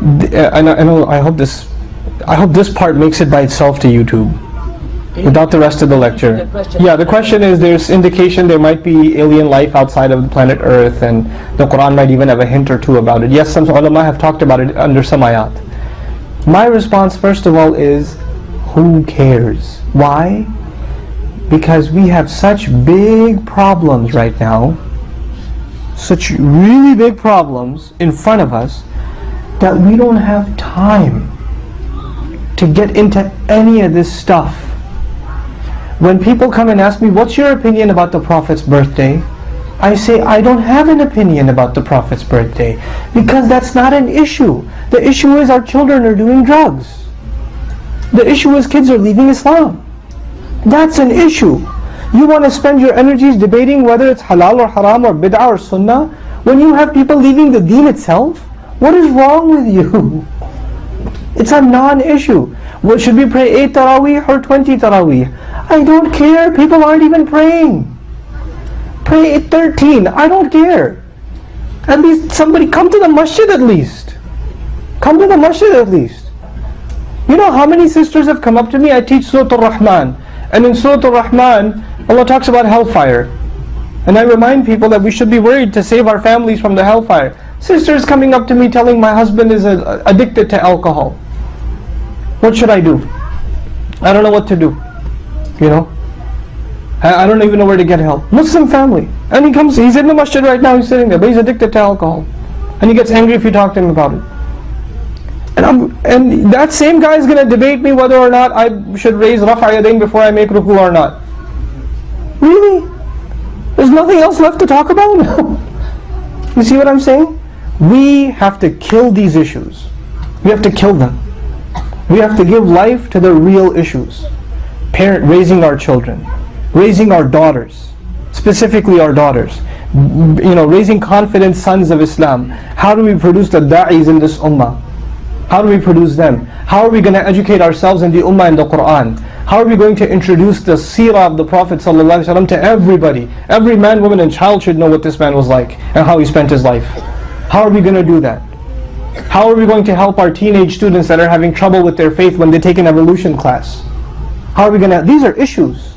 I hope this part makes it by itself to YouTube, without the rest of the lecture. Yeah, the question is, there's indication there might be alien life outside of the planet Earth, and the Quran might even have a hint or two about it. Yes, some ulama have talked about it under some ayat. My response, first of all, is, who cares? Why? Because we have such big problems right now, such really big problems in front of us, that we don't have time to get into any of this stuff. When people come and ask me, what's your opinion about the Prophet's birthday? I say, I don't have an opinion about the Prophet's birthday, because that's not an issue. The issue is our children are doing drugs. The issue is kids are leaving Islam. That's an issue. You want to spend your energies debating whether it's halal or haram or bid'ah or sunnah, when you have people leaving the deen itself? What is wrong with you? It's a non-issue. Well, should we pray 8 Taraweeh or 20 Taraweeh? I don't care. People aren't even praying. Pray 13. I don't care. At least somebody come to the masjid at least. Come to the masjid at least. You know how many sisters have come up to me? I teach Surah Al-Rahman. And in Surah Al-Rahman, Allah talks about hellfire. And I remind people that we should be worried to save our families from the hellfire. Sisters coming up to me telling my husband is addicted to alcohol. What should I do? I don't know what to do. You know? I don't even know where to get help. Muslim family. And he comes, he's in the masjid right now, he's sitting there, but he's addicted to alcohol. And he gets angry if you talk to him about it. And that same guy is going to debate me whether or not I should raise Rafa Yadayn before I make ruku or not. Really? There's nothing else left to talk about now. You see what I'm saying? We have to kill these issues. We have to kill them. We have to give life to the real issues. Raising our children, raising our daughters, specifically our daughters. You know, raising confident sons of Islam. How do we produce the da'is in this ummah? How do we produce them? How are we going to educate ourselves in the ummah and the Quran? How are we going to introduce the seerah of the Prophet ﷺ to everybody? Every man, woman and child should know what this man was like and how he spent his life. How are we going to do that? How are we going to help our teenage students that are having trouble with their faith when they take an evolution class? How are we going to... These are issues.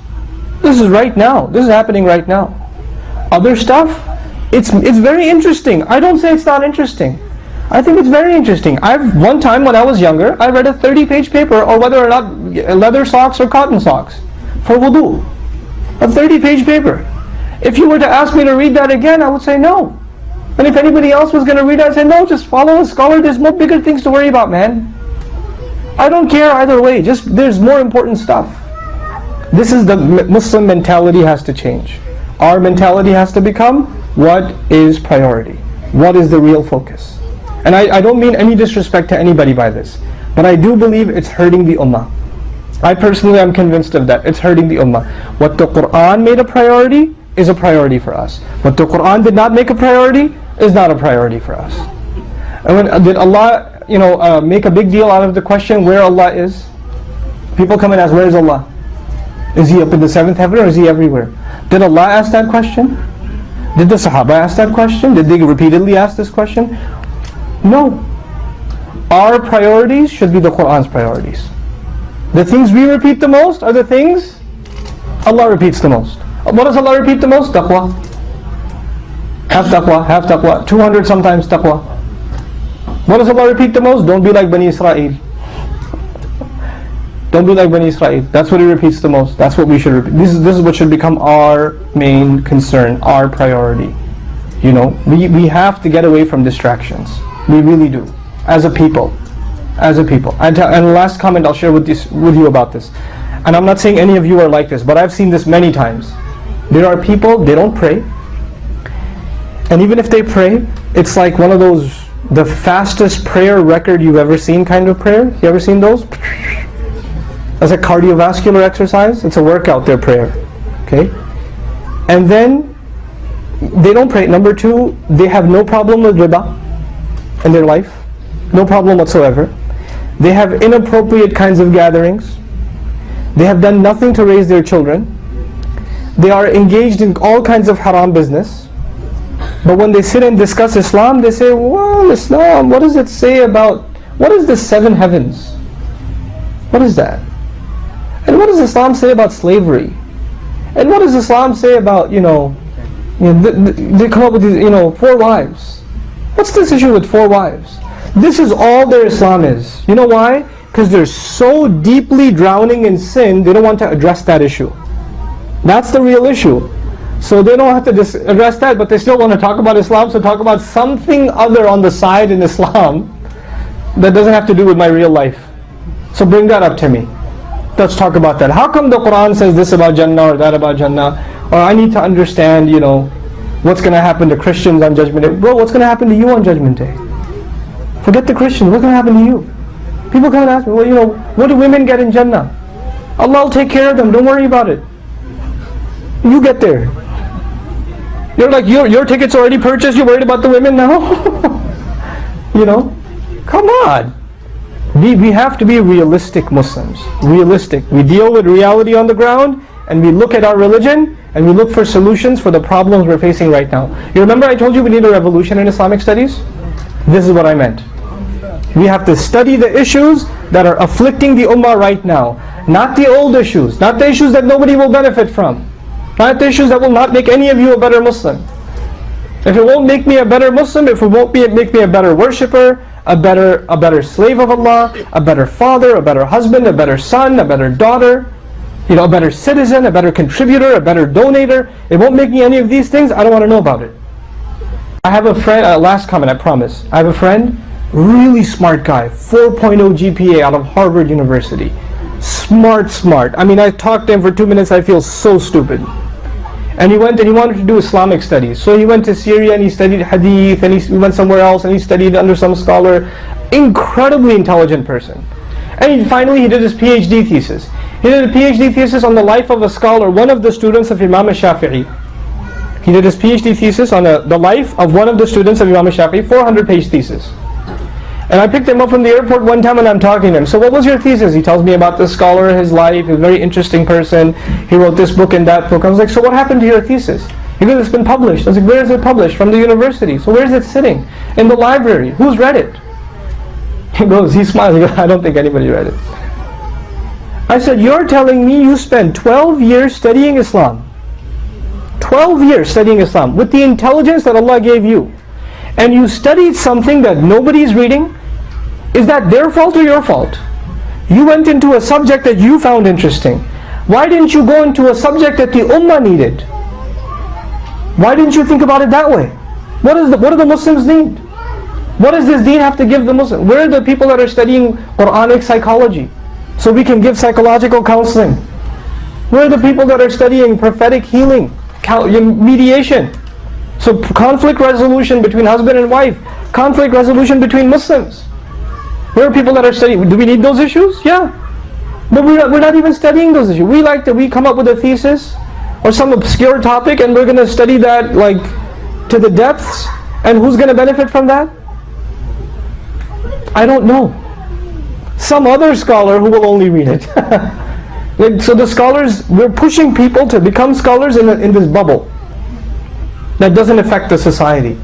This is right now. This is happening right now. Other stuff, it's very interesting. I don't say it's not interesting. I think it's very interesting. One time when I was younger, I read a 30-page paper on whether or not leather socks or cotton socks for wudu. A 30-page paper. If you were to ask me to read that again, I would say no. And if anybody else was going to read it, I'd say no, just follow a scholar. There's more bigger things to worry about, man. I don't care either way. Just there's more important stuff. This is the Muslim mentality has to change. Our mentality has to become, what is priority? What is the real focus? And I don't mean any disrespect to anybody by this, but I do believe it's hurting the ummah. I personally am convinced of that. It's hurting the ummah. What the Quran made a priority is a priority for us. What the Quran did not make a priority is not a priority for us. And did Allah, make a big deal out of the question where Allah is? People come and ask, where is Allah? Is He up in the 7th heaven or is He everywhere? Did Allah ask that question? Did the Sahaba ask that question? Did they repeatedly ask this question? No. Our priorities should be the Quran's priorities. The things we repeat the most are the things Allah repeats the most. What does Allah repeat the most? Taqwa. Have taqwa, 200 sometimes taqwa. What does Allah repeat the most? Don't be like Bani Israel. Don't be like Bani Israel. That's what He repeats the most. That's what we should repeat. This is what should become our main concern, our priority. We have to get away from distractions. We really do, as a people. And the last comment I'll share with you about this. And I'm not saying any of you are like this, but I've seen this many times. There are people, they don't pray. And even if they pray, it's like one of those, the fastest prayer record you've ever seen kind of prayer. You ever seen those? That's a cardiovascular exercise. It's a workout, their prayer. Okay? And then, they don't pray. Number 2, they have no problem with riba in their life. No problem whatsoever. They have inappropriate kinds of gatherings. They have done nothing to raise their children. They are engaged in all kinds of haram business. But when they sit and discuss Islam, they say, well, Islam, what does it say about What is the 7 heavens? What is that? And what does Islam say about slavery? And what does Islam say about, they come up with these, 4 wives. What's this issue with 4 wives? This is all their Islam is. You know why? Because they're so deeply drowning in sin, they don't want to address that issue. That's the real issue. So they don't have to address that, but they still want to talk about Islam, so talk about something other on the side in Islam that doesn't have to do with my real life. So bring that up to me. Let's talk about that. How come the Quran says this about Jannah or that about Jannah? Or I need to understand, what's going to happen to Christians on Judgment Day. Bro, what's going to happen to you on Judgment Day? Forget the Christians, what's going to happen to you? People come and ask me, what do women get in Jannah? Allah will take care of them, don't worry about it. You get there. You're like, your ticket's already purchased, you're worried about the women now? Come on. We have to be realistic Muslims. Realistic. We deal with reality on the ground, and we look at our religion, and we look for solutions for the problems we're facing right now. You remember I told you we need a revolution in Islamic studies? This is what I meant. We have to study the issues that are afflicting the ummah right now. Not the old issues. Not the issues that nobody will benefit from. Not the issues that will not make any of you a better Muslim. If it won't make me a better Muslim, if it won't make me a better worshipper, a better slave of Allah, a better father, a better husband, a better son, a better daughter, a better citizen, a better contributor, a better donator, it won't make me any of these things, I don't want to know about it. I have a friend, last comment, I promise. I have a friend, really smart guy, 4.0 GPA out of Harvard University. Smart. I mean, I talked to him for 2 minutes, I feel so stupid. And he went and he wanted to do Islamic studies. So he went to Syria and he studied Hadith, and he went somewhere else and he studied under some scholar. Incredibly intelligent person. And finally he did his PhD thesis. He did a PhD thesis on the life of a scholar, one of the students of Imam Shafi'i. He did his PhD thesis on the life of one of the students of Imam Shafi'i, 400-page thesis. And I picked him up from the airport one time and I'm talking to him. So what was your thesis? He tells me about this scholar, his life, he's a very interesting person. He wrote this book and that book. I was like, so what happened to your thesis? He goes, it's been published. I was like, where is it published? From the university. So where is it sitting? In the library. Who's read it? He goes, he smiles, he goes, I don't think anybody read it. I said, you're telling me you spent 12 years studying Islam. 12 years studying Islam with the intelligence that Allah gave you. And you studied something that nobody's reading? Is that their fault or your fault? You went into a subject that you found interesting. Why didn't you go into a subject that the ummah needed? Why didn't you think about it that way? What do the Muslims need? What does this deen have to give the Muslim? Where are the people that are studying Quranic psychology so we can give psychological counseling? Where are the people that are studying prophetic healing, mediation? So conflict resolution between husband and wife, conflict resolution between Muslims. Where are people that are studying? Do we need those issues? Yeah. But we're not even studying those issues. We come up with a thesis or some obscure topic and we're going to study that like to the depths, and who's going to benefit from that? I don't know. Some other scholar who will only read it. So the scholars, we're pushing people to become scholars in this bubble that doesn't affect the society.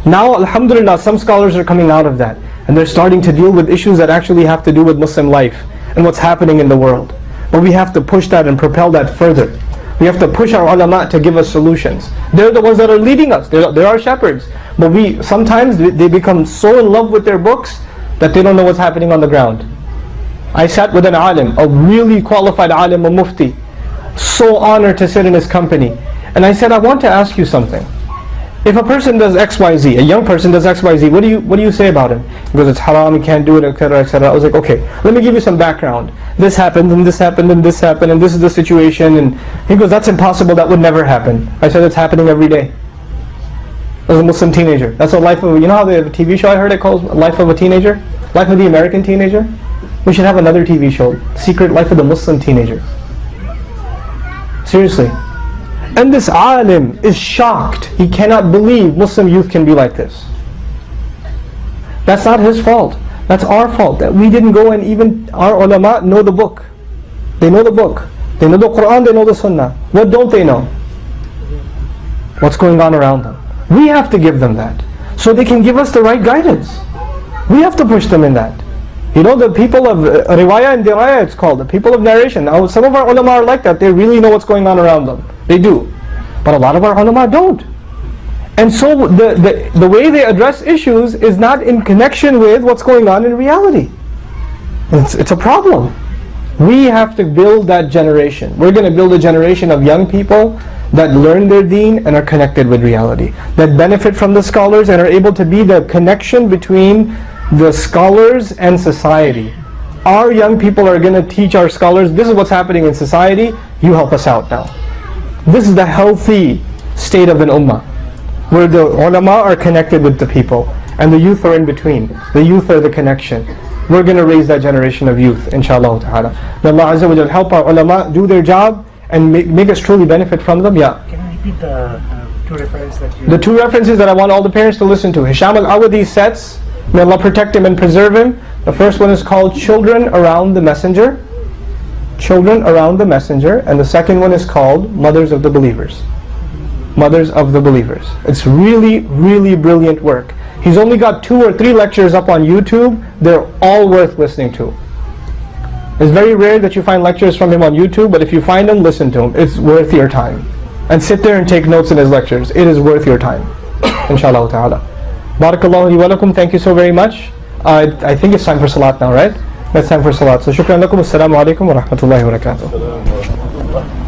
Now, alhamdulillah, some scholars are coming out of that and they're starting to deal with issues that actually have to do with Muslim life and what's happening in the world. But we have to push that and propel that further. We have to push our ulama to give us solutions. They're the ones that are leading us. They're our shepherds. But sometimes they become so in love with their books that they don't know what's happening on the ground. I sat with an alim, a really qualified alim, a mufti. So honored to sit in his company. And I said, I want to ask you something. If a person does XYZ, a young person does XYZ, what do you say about him? He goes, it's haram, he can't do it, etc., etc. I was like, okay, let me give you some background. This happened, and this happened, and this happened, and this is the situation. And he goes, that's impossible, that would never happen. I said, it's happening every day. As a Muslim teenager. That's a life of, you know how they have a TV show I heard it called, Life of a Teenager? Life of the American Teenager? We should have another TV show, Secret Life of the Muslim Teenager. Seriously. And this alim is shocked. He cannot believe Muslim youth can be like this. That's not his fault. That's our fault. That we didn't go and even our ulama know the book. They know the book. They know the Quran, they know the Sunnah. What don't they know? What's going on around them. We have to give them that. So they can give us the right guidance. We have to push them in that. You know, the people of riwayah and dirayah, it's called, the people of narration. Now, some of our ulama are like that. They really know what's going on around them. They do. But a lot of our ulama don't. And so the way they address issues is not in connection with what's going on in reality. It's a problem. We have to build that generation. We're going to build a generation of young people that learn their deen and are connected with reality, that benefit from the scholars and are able to be the connection between the scholars and society. Our young people are going to teach our scholars, this is what's happening in society, you help us out now. This is the healthy state of an ummah, where the ulama are connected with the people and the youth are in between. The youth are the connection. We're going to raise that generation of youth, inshallah ta'ala. May Allah Azza wa Jal help our ulama do their job and make us truly benefit from them. Yeah. Can you repeat the two references that you... The two references that I want all the parents to listen to. Hisham al-Awadi's sets, may Allah protect him and preserve him. The first one is called Children Around the Messenger. Children Around the Messenger. And the second one is called Mothers of the Believers. Mothers of the Believers. It's really, really brilliant work. He's only got 2 or 3 lectures up on YouTube. They're all worth listening to. It's very rare that you find lectures from him on YouTube, but if you find them, listen to him. It's worth your time. And sit there and take notes in his lectures. It is worth your time. Inshallah ta'ala. Barakallahu li wa lakum. Thank you so very much. I think it's time for salat now, right? It's time for salat. So shukran lakum. Assalamu alaikum wa rahmatullahi wa barakatuh.